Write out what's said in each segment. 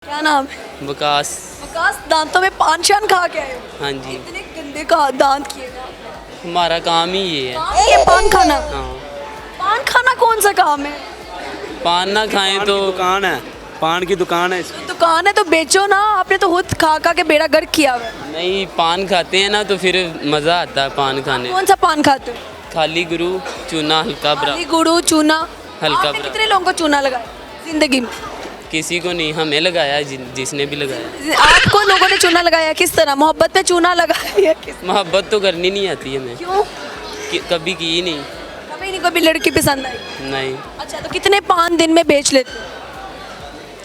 क्या नाम है? विकास। विकास, दांतों में पान शान खा के आए हो? हाँ जी, इतने गंदे का दांत किए ना आपने। हमारा काम ही ये है। काम है ये पान खाना? हाँ, पान खाना कौन सा काम है? पान ना खाएं पान तो की दुकान है, पान की दुकान है इसकी। दुकान है तो बेचो ना, आपने तो खुद खा खा के बेड़ा गर्क किया हुआ है। नहीं, पान खाते हैं ना तो फिर मज़ा आता है पान खाने। कौन सा पान खाते हो? खाली गुरु चूना हल्का खाली बरा गुड़ू चूना? हल्का आपने बरा। कितने लोगों को चूना लगाया जिंदगी में? किसी को नहीं, हमें लगाया है जिसने भी लगाया। आपको लोगों ने चूना लगाया किस तरह? मोहब्बत में चूना लगाया किस? मोहब्बत तो करनी नहीं आती हमें, क्यों? कभी की ही नहीं। कभी नहीं कभी लड़की पसंद आई? नहीं, अच्छा, तो कितने पान दिन में बेच लेते हो?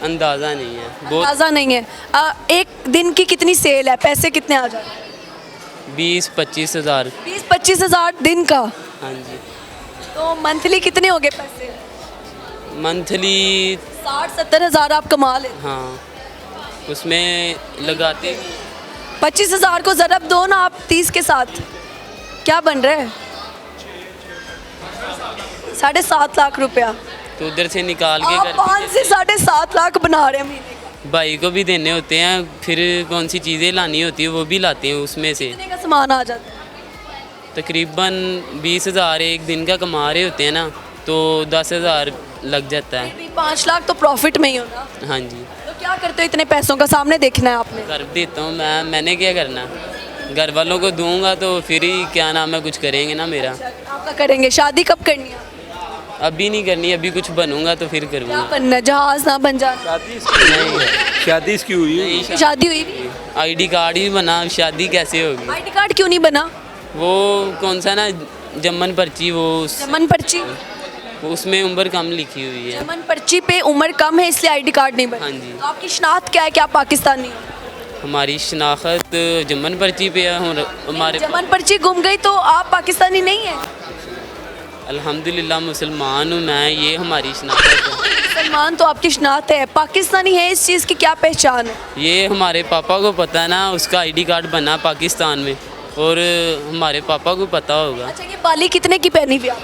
अंदाज़ा नहीं है बहुत। ताज़ा नहीं है। एक दिन की कितनी सेल है? पैसे कितने आ जाते हैं? 20-25 हज़ार। 20-25 हज़ार दिन का? हाँ जी, तो मंथली कितने हो गए पैसे? मंथली। 60-70 हज़ार आप कमा लेते? हाँ, उसमें लगाते 25 हज़ार को ज़रब दो ना आप 30 के साथ, क्या बन रहा है? 7.5 लाख रुपया। तो उधर से निकाल के आप घर 5 से 7.5 लाख बना रहे हैं महीने का। भाई को भी देने होते हैं, फिर कौन सी चीज़ें लानी होती है वो भी लाते हैं उसमें से। कितने का सामान आ जाता है? तकरीबन 20 हज़ार एक दिन का कमा रहे होते हैं ना, तो 10 हज़ार लग जाता है। फिर भी 5 लाख तो प्रॉफिट में ही हो ना। हाँ जी, तो क्या करते हो इतने पैसों का? सामने देखना है आपने। कर देता हूँ मैंने क्या करना, घर वालों को दूंगा तो फिर ही क्या नाम है कुछ करेंगे ना मेरा। आपका करेंगे। शादी कब करनी है? अभी नहीं करनी, अभी कुछ बनूंगा तो फिर क्या करूँगा। बनना है? जहाज ना बन जाना? शादी इसकी हुई है। नहीं, शादी हुई भी? आईडी कार्ड ही बना, शादी कैसे होगी? आईडी कार्ड क्यों नहीं बना? वो कौन सा ना जमन पर्ची, वो जमन पर्ची? उसमें उम्र कम लिखी हुई है। जमन पर्ची पे उम्र कम है इसलिए आईडी कार्ड नहीं बना। हाँ जी। तो आपकी शनाख्त क्या है कि आप पाकिस्तानी हो? हमारी शनाख्त जमन पर्ची पे है और हमारे जमन पर्ची गुम गई तो आप पाकिस्तानी नहीं है? अल्हम्दुलिल्लाह मुसलमान हूँ मैं, ये हमारी शनाख्त है। मुसलमान तो आपकी शनाख्त है, पाकिस्तानी है इस चीज़ की क्या पहचान है? ये हमारे पापा को पता है ना, उसका आईडी कार्ड बना पाकिस्तान में, और हमारे पापा को पता होगा। अच्छा, ये बाली कितने की पहनी हुई आप?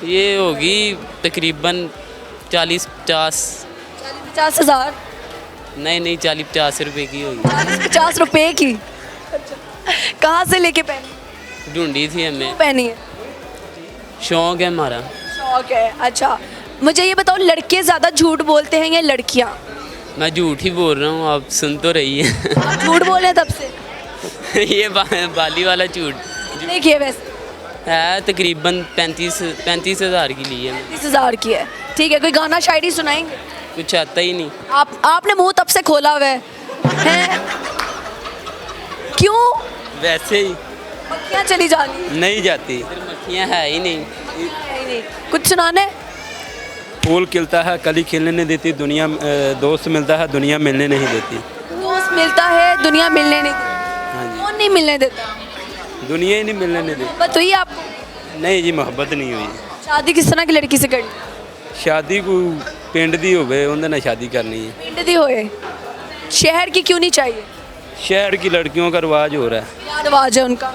ये होगी तकरीबन 40-50। 50 हज़ार? नहीं, 40-50 रुपए की होगी। 50 रुपए की? कहाँ से लेके पहनी? ढूंढी थी क्यों हमें, पहनी है? शौक है हमारा। शौक है। अच्छा, मुझे ये बताओ, लड़के ज़्यादा झूठ बोलते हैं या लड़कियाँ? मैं झूठ ही बोल रहा हूँ, आप सुन तो रही है। आप झूठ बोल रहे हैं तब से। ये बाली वाला झूठ कितने की है वैसे? है, तकरीबन 35 हज़ार की ली है। 30 हज़ार की है। ठीक है, कोई गाना शायरी सुनाएंगे? कुछ आता ही नहीं। आपने मुंह तब से खोला हुआ है हैं? क्यों? वैसे ही मक्खियाँ चली जा रही नहीं जाती। मक्खियाँ है ही नहीं। हैं? कुछ सुनाने? फूल खिलता है कली खिलने नहीं देती दुनिया, दोस्त मिलता है दुनिया मिलने नहीं देती। दोस्त मिलता है दुनिया मिलने नहीं देती। हाँ जी, कौन नहीं मिलने देता? दुनिया ही नहीं मिलने नहीं देती। मोहब्बत हुई आपको? नहीं जी, मोहब्बत नहीं हुई। शादी किस तरह की लड़की से करनी? शादी को पिंड दी होवे उन्हें ना शादी करनी है। पिंड दी होए? शहर की क्यों नहीं चाहिए? शहर की लड़कियों का रिवाज हो रहा है, क्या रिवाज है उनका?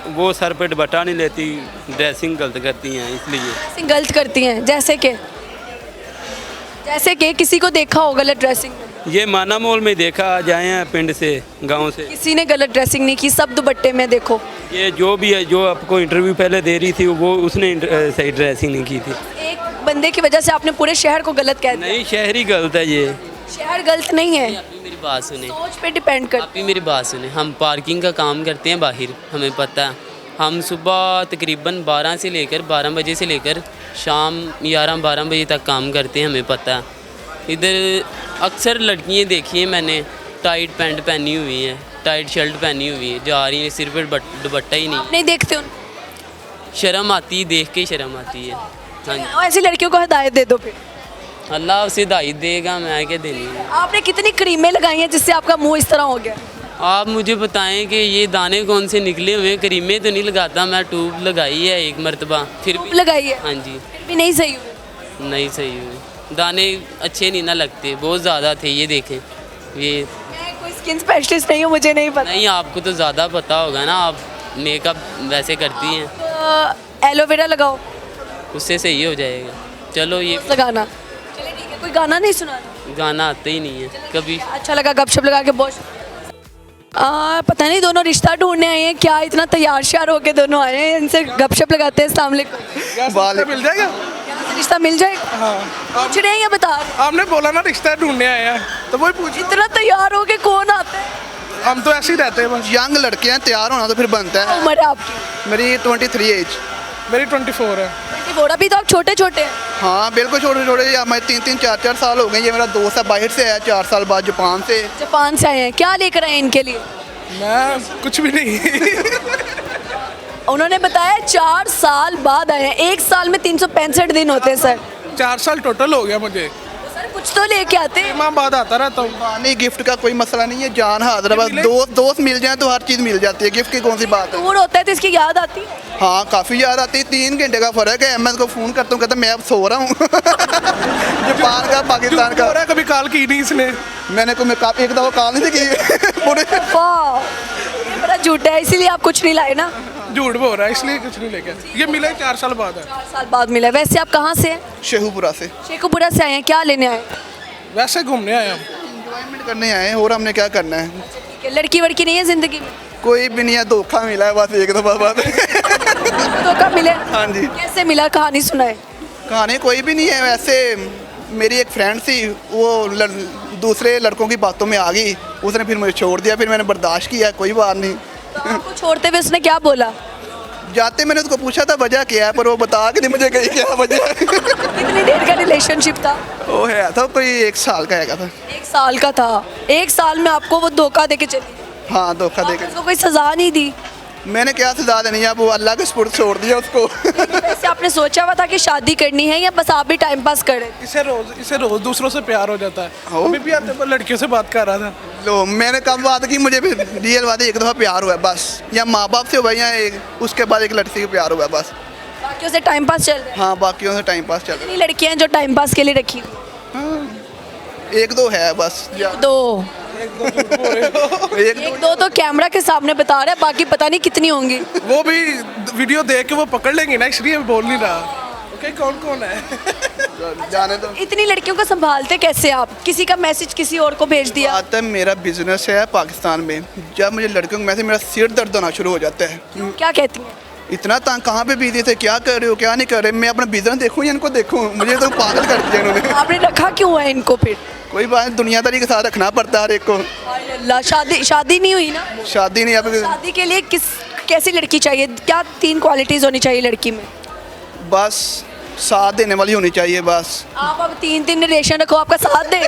वो सर पे दुपट्टा नहीं लेती, ड्रेसिंग गलत करती हैं इसलिए। ऐसे गलत करती हैं जैसे कि किसी को देखा हो गलत ड्रेसिंग में? ये माना मोल में देखा, जाए हैं पिंड से गांव से। किसी ने गलत ड्रेसिंग नहीं की, सब दुपट्टे में देखो। ये जो भी है, जो आपको इंटरव्यू पहले दे रही थी वो उसने सही ड्रेसिंग नहीं की थी। एक बंदे की वजह से आपने पूरे शहर को गलत कह दिया। नहीं, शहरी गलत है ये। शहर गलत नहीं है, आप ही मेरी बात सुने, सोच पे डिपेंड कर। आप ही मेरी बात सुने। हम पार्किंग का काम करते हैं बाहर, हमें पता है। हम सुबह तकरीबन 12 बजे से लेकर शाम 11-12 बजे तक काम करते हैं, हमें पता है। इधर अक्सर लड़कियाँ देखी हैं मैंने, टाइट पैंट पहनी हुई हैं, टाइट शर्ट पहनी हुई है, जा रही हैं, सिर पर दुपट्टा ही नहीं। नहीं देखते उन? शर्म आती है, देख के शर्म आती है। हाँ जी, ऐसी लड़कियों को हिदायत दे दो फिर। अल्लाह उसे हिदायत देगा, मैं क्या देनी है। आपने कितनी क्रीमें लगाई हैं जिससे आपका मुंह इस तरह हो गया? आप मुझे बताएं कि ये दाने कौन से निकले हुए हैं। करीमें तो नहीं लगाता मैं, ट्यूब लगाई है एक मरतबा, फिर धूप भी। लगाई है? हाँ जी, फिर भी नहीं सही हुई? नहीं सही हुई। दाने अच्छे नहीं ना लगते, बहुत ज़्यादा थे। ये देखें, ये मैं कोई स्किन स्पेशलिस्ट नहीं हूँ, मुझे नहीं पता। नहीं, आपको तो ज़्यादा पता होगा ना, आप मेकअप वैसे करती हैं, तो एलोवेरा लगाओ, उससे सही हो जाएगा। चलो ये लगाना। चलिए ठीक है, कोई गाना नहीं सुनाना? गाना आता ही नहीं है कभी। अच्छा लगा गपशप लगा के बहुत। पता नहीं दोनों रिश्ता ढूंढने आए हैं क्या, इतना तैयार श्यार होके दोनों आए हैं, इनसे गपशप लगाते हैं। अस्सलाम वालेकुम। मिल जाएगा। रिश्ता मिल जाएगा? हाँ पूछ रहे हैं या बता रहे हैं? आपने बोला ना रिश्ता ढूंढने आए हैं तो वही पूछ। इतना तैयार होके कौन आता है? हम तो ऐसे ही रहते हैं बस। यंग लड़के हैं, तैयार होना तो फिर बनता है। उम्र है आपकी? मेरी 23 एज। मेरी 24 है। बोरा भी तो आप छोटे छोटे हैं। हाँ बिल्कुल छोटे छोटे, हमारे 3-4 साल हो गए। ये मेरा दोस्त है, बाहर से आया 4 साल बाद जापान से। जापान से आए हैं, क्या लेकर आए हैं इनके लिए? मैं कुछ भी नहीं। उन्होंने बताया 4 साल बाद आए हैं। 1 साल में 365 दिन होते हैं सर। 4 साल टोटल हो गया मुझे। सर कुछ तो लेके आते हैं। माँ बाद आता रहता हूँ। नहीं, गिफ्ट का कोई मसला नहीं है, जान हाजिर है। बस दोस्त मिल जाए तो हर चीज़ मिल जाती है, गिफ्ट की कौन सी बात है। दूर होता है तो इसकी याद आती है। हाँ काफ़ी याद आती है। 3 घंटे का फ़र्क है। मैं उसको फ़ोन करता हूँ, कहता मैं अब सो रहा हूँ। जापान का, पाकिस्तान का। कभी कॉल की नहीं इसने। मैंने कोई एक दफ़ा कॉल नहीं की पूरे। वाह, ये बड़ा झूठा है, इसीलिए आप कुछ नहीं लाए ना? झूठ बोल रहा है, इसलिए कुछ नहीं लेके। ये मिला 4 साल बाद है। 4 साल बाद मिला। वैसे आप कहाँ से हैं? शेखुपुरा से। शेखुपुरा से आए हैं, क्या लेने आए? वैसे घूमने आए हम। एंजॉयमेंट करने आए हैं, और हमने क्या करना है। ठीक है, लड़की वड़की नहीं है जिंदगी में? कोई भी नहीं है, धोखा मिला है बस एक दफ़ा बाद। तो कब मिले? हाँ जी। कैसे मिला, कहानी सुनाए। कहानी कोई भी नहीं है। वैसे मेरी एक फ्रेंड थी, वो दूसरे लड़कों की बातों में आ गई, उसने फिर मुझे छोड़ दिया। फिर मैंने बर्दाश्त किया, कोई बात नहीं। तो आपको छोड़ते हुए उसने क्या बोला? जाते मैंने उसको पूछा था वजह क्या है, पर वो बता के नहीं मुझे गई क्या वजह है। कितनी देर का रिलेशनशिप था? वो है था कोई 1 साल का है था। 1 साल का था। 1 साल में आपको वो धोखा देके चली? हाँ धोखा आपने देकर। उसको कोई सजा नहीं दी? मैंने क्या सजा देनी है, वो अल्लाह के सुपुर्द छोड़ दिया उसको। वैसे आपने सोचा हुआ था कि शादी करनी है या बस आप भी टाइम पास कर रहे थे? इसे रोज दूसरों से प्यार हो जाता है। हो? अभी भी आते पर लड़कियों से बात कर रहा था। तो मैंने कब बात की, मुझे भी रियल बात है, एक दफ़ा प्यार हुआ है बस। या माँ बाप से हुआ या उसके बाद एक लड़की से प्यार हुआ है बस। बाकियों से टाइम पास चल रहा है? हाँ बाकियों से टाइम पास चल रहा कितनी लड़कियां हैं जो टाइम पास के लिए रखी हुई? है। 1-2 है बस। दो। एक 1-2 तो कैमरा के सामने बता रहा है, बाकी पता नहीं कितनी होंगी। वो भी वीडियो देख के वो पकड़ लेंगे ना, इसलिए बोल नहीं रहा। ओके कौन कौन है। जाने दो। इतनी लड़कियों को संभालते कैसे आप? किसी का मैसेज किसी और को भेज दिया? बात है, मेरा बिजनेस है पाकिस्तान में। जब मुझे लड़कियों का मैसेज, मेरा सिर दर्द होना शुरू हो जाता है। क्या कहती हैं? इतना तंग, कहाँ पे बिजी थे, क्या कर रहे हो क्या नहीं कर रहे। मैं अपना बिजनेस देखूँ या इनको देखूँ, मुझे तो पागल कर दिया इन्होंने। आपने रखा क्यों है इनको फिर? कोई बात नहीं, दुनियादारी के साथ रखना पड़ता है हर एक को। हाय अल्लाह, शादी नहीं हुई ना? शादी नहीं अब शादी के लिए कैसी लड़की चाहिए? क्या 3 क्वालिटीज होनी चाहिए लड़की में? बस साथ देने वाली होनी चाहिए बस। आप अब 3 रिलेशन रखो, आपका साथ दे।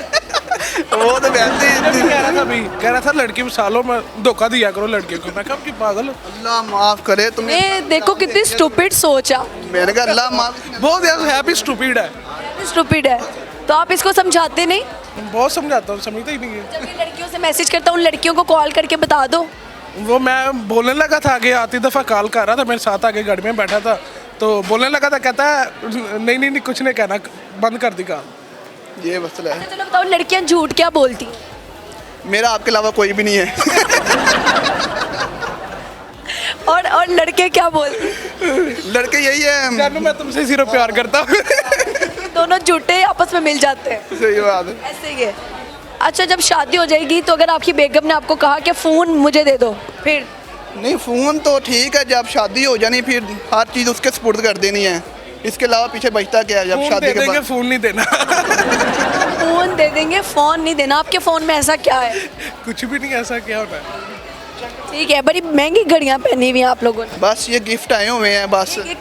वो तो वैसे ही कह रहा था लड़की में सालों में धोखा दिया करो लड़कियों को। मैं कब की पागल हो। अल्लाह माफ करे तुम्हें। ये देखो कितनी स्टूपिड सोच है। मैंने कहा अल्लाह माफ। बहुत ज़्यादा हैप्पी स्टूपिड है। स्टूपिड है तो आप इसको समझाते नहीं? बहुत समझाता हूँ, समझता ही नहीं है। जब ये लड़कियों से मैसेज करता हूँ, उन लड़कियों को कॉल करके बता दो। वो मैं बोलने लगा था आगे, आती दफ़ा कॉल कर रहा था, मेरे साथ आगे गाड़ी में बैठा था, तो बोलने लगा था, कहता है नहीं कुछ नहीं कहना, बंद कर दी कॉल। ये मसला है। चलो बताओ, लड़कियाँ झूठ क्या बोलती हैं? मेरा आपके अलावा कोई भी नहीं है। और लड़के क्या बोलते हैं? लड़के यही है। जानू मैं तुमसे सिर्फ प्यार करता हूँ। दोनों झूठे आपस में मिल जाते हैं। सही बात है। ऐसे ही है। अच्छा, जब शादी हो जाएगी तो अगर आपकी बेगम ने आपको कहा कि फ़ोन मुझे दे दो, फिर? नहीं फ़ोन तो ठीक है, जब शादी हो जानी फिर हर चीज़ उसके सुपुर्द कर देनी है। इसके अलावा पीछे बचता क्या है जब फ़ोन शादी दे के देंगे, बाद। फ़ोन नहीं देना। फ़ोन दे देंगे, फ़ोन नहीं देना। आपके फ़ोन में ऐसा क्या है? कुछ भी नहीं, ऐसा क्या होना है। ठीक है, बड़ी महंगी घड़ियाँ पहनी हुई हैं आप लोगों ने। बस ये गिफ्ट आए हुए हैं बस। ये